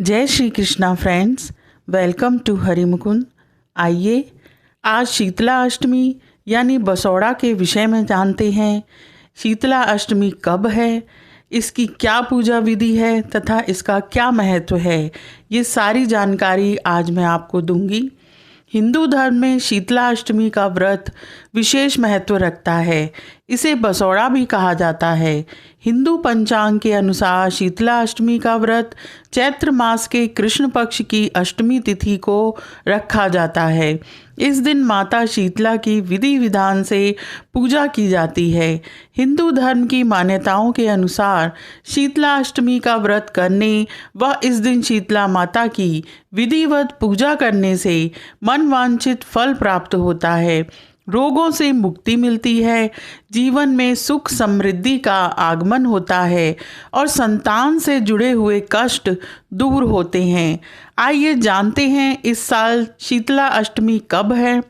जय Shri Krishna friends, welcome to Harimukund. आइए आज शीतला अष्टमी यानी बसौड़ा के विषय में जानते हैं। शीतला अष्टमी कब है, इसकी क्या पूजा विधि है तथा इसका क्या महत्व है, ये सारी जानकारी आज मैं आपको दूंगी। हिंदू धर्म में शीतला अष्टमी का व्रत विशेष महत्व रखता है। इसे बसौड़ा भी कहा जाता है। हिंदू पंचांग के अनुसार शीतला अष्टमी का व्रत चैत्र मास के कृष्ण पक्ष की अष्टमी तिथि को रखा जाता है। इस दिन माता शीतला की विधि विधान से पूजा की जाती है। हिंदू धर्म की मान्यताओं के अनुसार शीतला अष्टमी का व्रत करने व इस दिन शीतला माता की विधिवत पूजा करने से मनवांछित फल प्राप्त होता है, रोगों से मुक्ति मिलती है, जीवन में सुख समृद्धि का आगमन होता है और संतान से जुड़े हुए कष्ट दूर होते हैं। आइए जानते हैं इस साल शीतला अष्टमी कब है।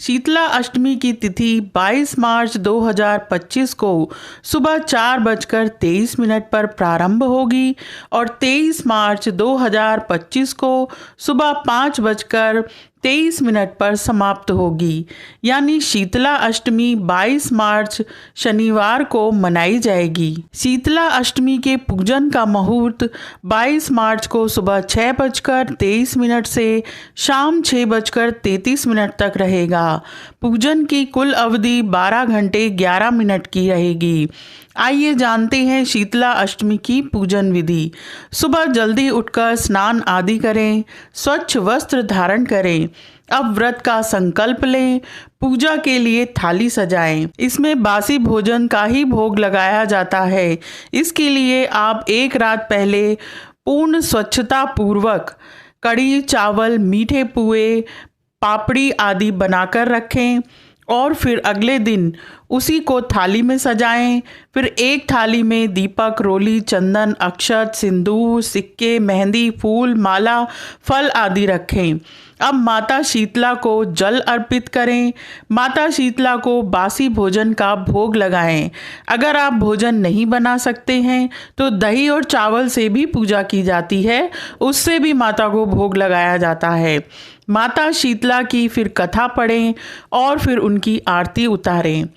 शीतला अष्टमी की तिथि 22 मार्च 2025 को सुबह 4:23 पर प्रारंभ होगी और 23 मार्च 2025 को सुबह 5:23 पर समाप्त होगी। यानी शीतला अष्टमी 22 मार्च शनिवार को मनाई जाएगी। शीतला अष्टमी के पूजन का मुहूर्त 22 मार्च को सुबह 6:23 से शाम 6:33 तक रहेगा। पूजन की कुल अवधि 12 घंटे 11 मिनट की रहेगी। आइए जानते हैं शीतला अष्टमी की पूजन विधि। सुबह जल्दी उठकर स्नान आदि करें, स्वच्छ वस्त्र धारण करें। अब व्रत का संकल्प लें, पूजा के लिए थाली सजाएं। इसमें बासी भोजन का ही भोग लगाया जाता है। इसके लिए आप एक रात पहले पूर्ण स्वच्छता पूर्वक कड़ी चावल, मीठे पुए, पापड़ी आदि बनाकर रखें और फिर अगले दिन उसी को थाली में सजाएं। फिर एक थाली में दीपक, रोली, चंदन, अक्षत, सिंदूर, सिक्के, मेहंदी, फूल, माला, फल आदि रखें। अब माता शीतला को जल अर्पित करें। माता शीतला को बासी भोजन का भोग लगाएं। अगर आप भोजन नहीं बना सकते हैं तो दही और चावल से भी पूजा की जाती है, उससे भी माता को भोग लगाया जाता है। माता शीतला की फिर कथा पढ़ें और फिर उनकी आरती उतारें।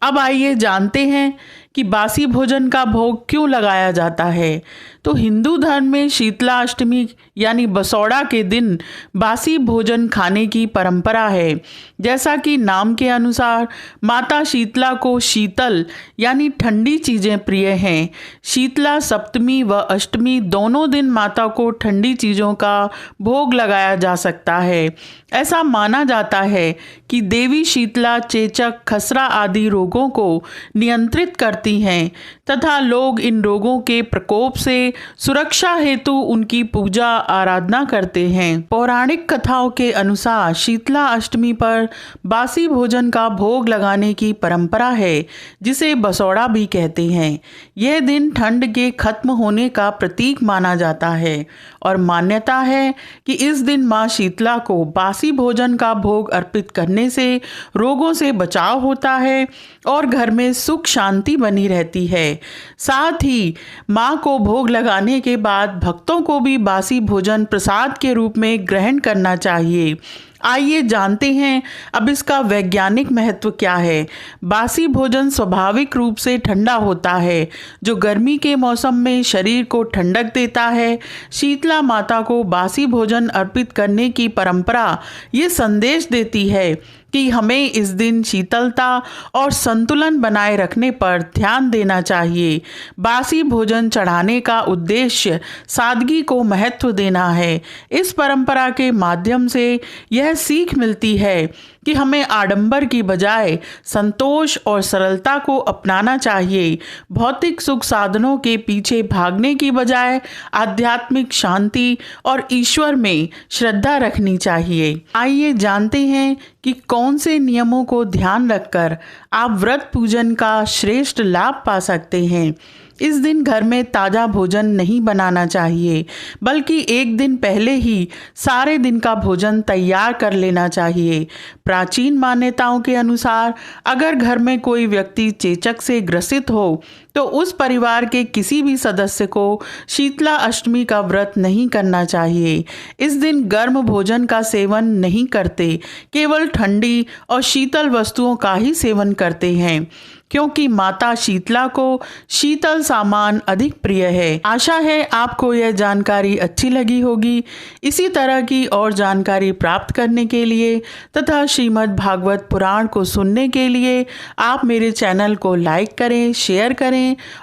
अब आइए जानते हैं कि बासी भोजन का भोग क्यों लगाया जाता है। तो हिंदू धर्म में शीतला अष्टमी यानी बसौड़ा के दिन बासी भोजन खाने की परंपरा है। जैसा कि नाम के अनुसार माता शीतला को शीतल यानी ठंडी चीज़ें प्रिय हैं। शीतला सप्तमी व अष्टमी दोनों दिन माता को ठंडी चीज़ों का भोग लगाया जा सकता है। ऐसा माना जाता है कि देवी शीतला चेचक, खसरा आदि रोगों को नियंत्रित करती हैं तथा लोग इन रोगों के प्रकोप से सुरक्षा हेतु उनकी पूजा आराधना करते हैं। पौराणिक कथाओं के अनुसार शीतला अष्टमी पर बासी भोजन का भोग लगाने की परंपरा है, जिसे बसौड़ा भी कहते हैं। यह दिन ठंड के खत्म होने का प्रतीक माना जाता है और मान्यता है कि इस दिन माँ शीतला को बासी भोजन का भोग अर्पित करने से रोगों से बचाव होता है और घर में सुख शांति बनी रहती है। साथ ही माँ को भोग लगाने के बाद भक्तों को भी बासी भोजन प्रसाद के रूप में ग्रहण करना चाहिए। आइए जानते हैं अब इसका वैज्ञानिक महत्व क्या है। बासी भोजन स्वाभाविक रूप से ठंडा होता है, जो गर्मी के मौसम में शरीर को ठंडक देता है। शीतला माता को बासी भोजन अर्पित करने की परंपरा ये संदेश देती है कि हमें इस दिन शीतलता और संतुलन बनाए रखने पर ध्यान देना चाहिए। बासी भोजन चढ़ाने का उद्देश्य सादगी को महत्व देना है। इस परंपरा के माध्यम से यह सीख मिलती है कि हमें आडंबर की बजाय संतोष और सरलता को अपनाना चाहिए। भौतिक सुख साधनों के पीछे भागने की बजाय आध्यात्मिक शांति और ईश्वर में श्रद्धा रखनी चाहिए। आइए जानते हैं कि कौन से नियमों को ध्यान रखकर आप व्रत पूजन का श्रेष्ठ लाभ पा सकते हैं। इस दिन घर में ताज़ा भोजन नहीं बनाना चाहिए, बल्कि एक दिन पहले ही सारे दिन का भोजन तैयार कर लेना चाहिए। प्राचीन मान्यताओं के अनुसार अगर घर में कोई व्यक्ति चेचक से ग्रसित हो तो उस परिवार के किसी भी सदस्य को शीतला अष्टमी का व्रत नहीं करना चाहिए। इस दिन गर्म भोजन का सेवन नहीं करते, केवल ठंडी और शीतल वस्तुओं का ही सेवन करते हैं, क्योंकि माता शीतला को शीतल सामान अधिक प्रिय है। आशा है आपको यह जानकारी अच्छी लगी होगी। इसी तरह की और जानकारी प्राप्त करने के लिए तथा श्रीमद् भागवत पुराण को सुनने के लिए आप मेरे चैनल को लाइक करें, शेयर करें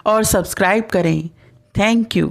और सब्सक्राइब करें। Thank you.